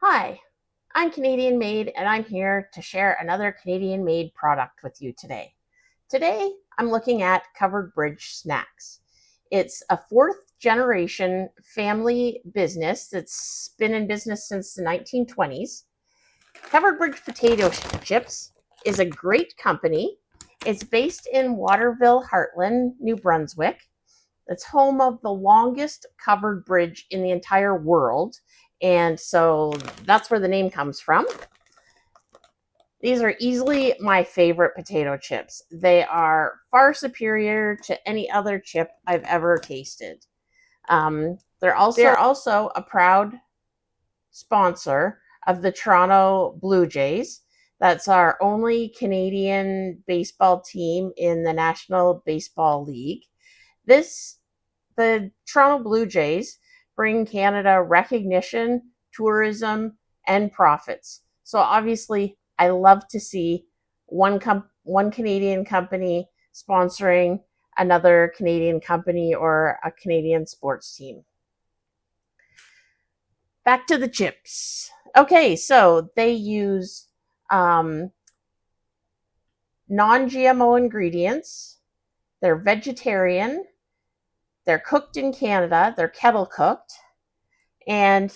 Hi, I'm Canadian Made and I'm here to share another Canadian Made product with you today. Today, I'm looking at Covered Bridge Snacks. It's a fourth generation family business that's been in business since the 1920s. Covered Bridge Potato Chips is a great company. It's based in Waterville, Heartland, New Brunswick. It's home of the longest covered bridge in the entire world. And so that's where the name comes from. These are easily my favorite potato chips. They are far superior to any other chip I've ever tasted. They're also a proud sponsor of the Toronto Blue Jays. That's our only Canadian baseball team in the National Baseball League. The Toronto Blue Jays bring Canada recognition, tourism, and profits. So obviously, I love to see one Canadian company sponsoring another Canadian company or a Canadian sports team. Back to the chips. Okay, so they use non-GMO ingredients. They're vegetarian. They're cooked in Canada. They're kettle cooked. And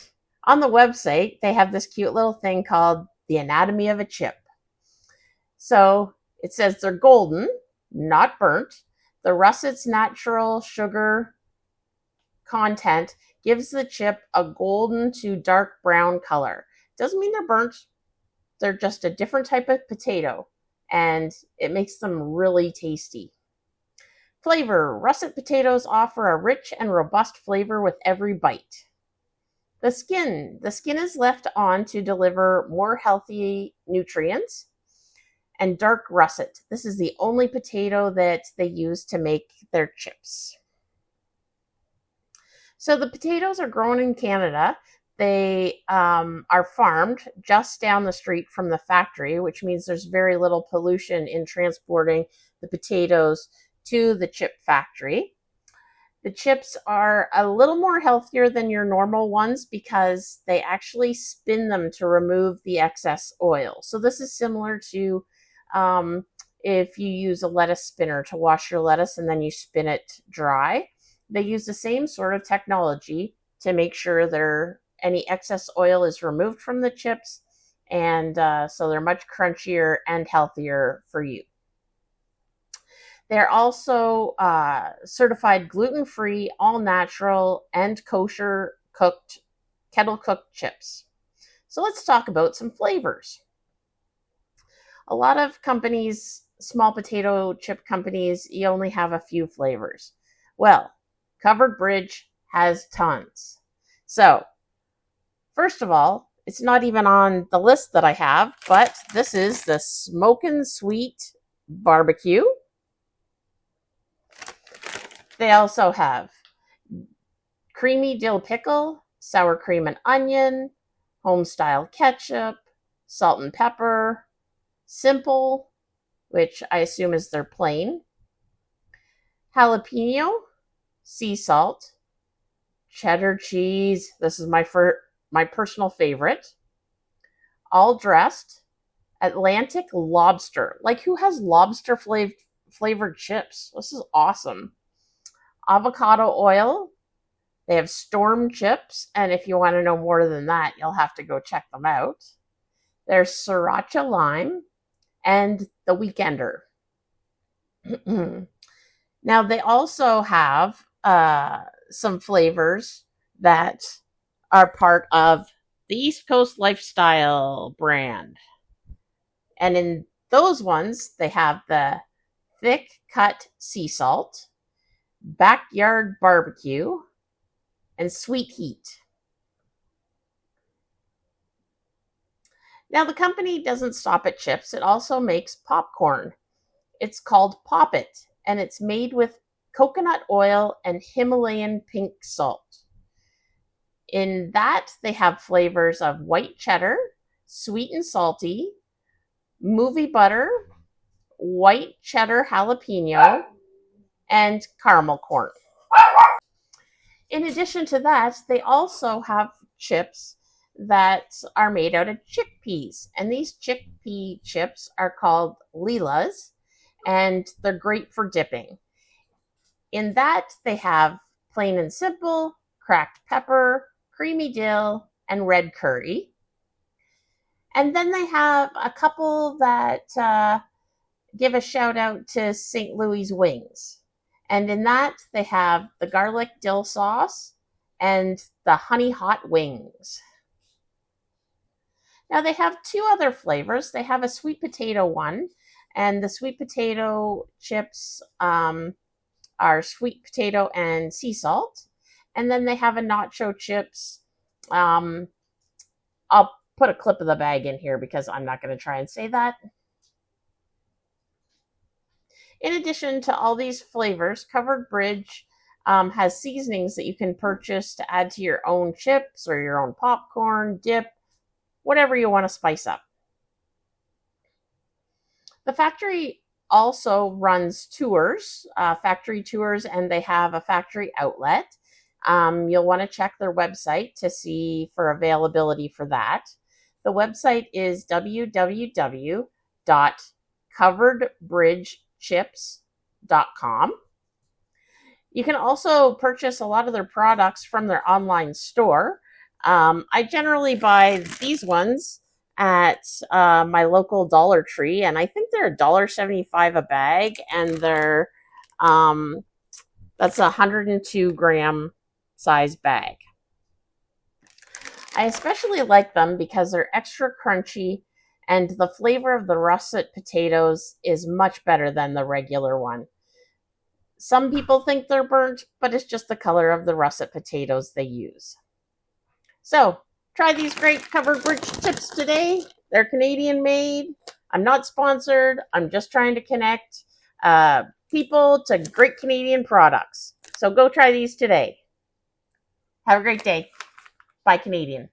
on the website, they have this cute little thing called the anatomy of a chip. So it says they're golden, not burnt. The russet's natural sugar content gives the chip a golden to dark brown color. Doesn't mean they're burnt. They're just a different type of potato, and it makes them really tasty. Flavor. Russet potatoes offer a rich and robust flavor with every bite. The skin. The skin is left on to deliver more healthy nutrients. And dark russet. This is the only potato that they use to make their chips. So the potatoes are grown in Canada. They are farmed just down the street from the factory, which means there's very little pollution in transporting the potatoes to the chip factory. The chips are a little more healthier than your normal ones because they actually spin them to remove the excess oil. So this is similar to if you use a lettuce spinner to wash your lettuce and then you spin it dry. They use the same sort of technology to make sure any excess oil is removed from the chips, and so they're much crunchier and healthier for you. They're also certified gluten-free, all-natural, and kosher kettle-cooked chips. So let's talk about some flavors. A lot of companies, small potato chip companies, you only have a few flavors. Well, Covered Bridge has tons. So, first of all, it's not even on the list that I have, but this is the Smokin' Sweet Barbecue. They also have creamy dill pickle, sour cream and onion, home-style ketchup, salt and pepper, simple, which I assume is their plain, jalapeno, sea salt, cheddar cheese. This is my personal favorite. All dressed. Atlantic lobster. Like, who has lobster flavored chips? This is awesome. Avocado oil. They have storm chips, and if you want to know more than that, you'll have to go check them out. There's sriracha lime and the Weekender. Now, they also have some flavors that are part of the East Coast Lifestyle brand. And in those ones, they have the thick cut sea salt, backyard barbecue, and sweet heat. Now, the company doesn't stop at chips. It also makes popcorn. It's called Pop It, and it's made with coconut oil and Himalayan pink salt. In that, they have flavors of white cheddar, sweet and salty, movie butter, white cheddar jalapeno, and caramel corn. In addition to that, they also have chips that are made out of chickpeas. And these chickpea chips are called Leela's, and they're great for dipping. In that, they have plain and simple, cracked pepper, creamy dill, and red curry. And then they have a couple that give a shout out to St. Louis Wings. And in that, they have the garlic dill sauce and the honey hot wings. Now, they have two other flavors. They have a sweet potato one, and the sweet potato chips are sweet potato and sea salt. And then they have a nacho chips. I'll put a clip of the bag in here because I'm not going to try and say that. In addition to all these flavors, Covered Bridge has seasonings that you can purchase to add to your own chips or your own popcorn, dip, whatever you want to spice up. The factory also runs tours, factory tours, and they have a factory outlet. You'll want to check their website to see for availability for that. The website is www.coveredbridgechips.com. You can also purchase a lot of their products from their online store. I generally buy these ones at my local Dollar Tree, and I think they're $1.75 a bag, and they're that's a 102 gram size bag. I especially like them because they're extra crunchy, and the flavor of the russet potatoes is much better than the regular one. Some people think they're burnt, but it's just the color of the russet potatoes they use. So, try these great Covered Bridge chips today. They're Canadian made. I'm not sponsored. I'm just trying to connect people to great Canadian products. So go try these today. Have a great day. Bye, Canadian.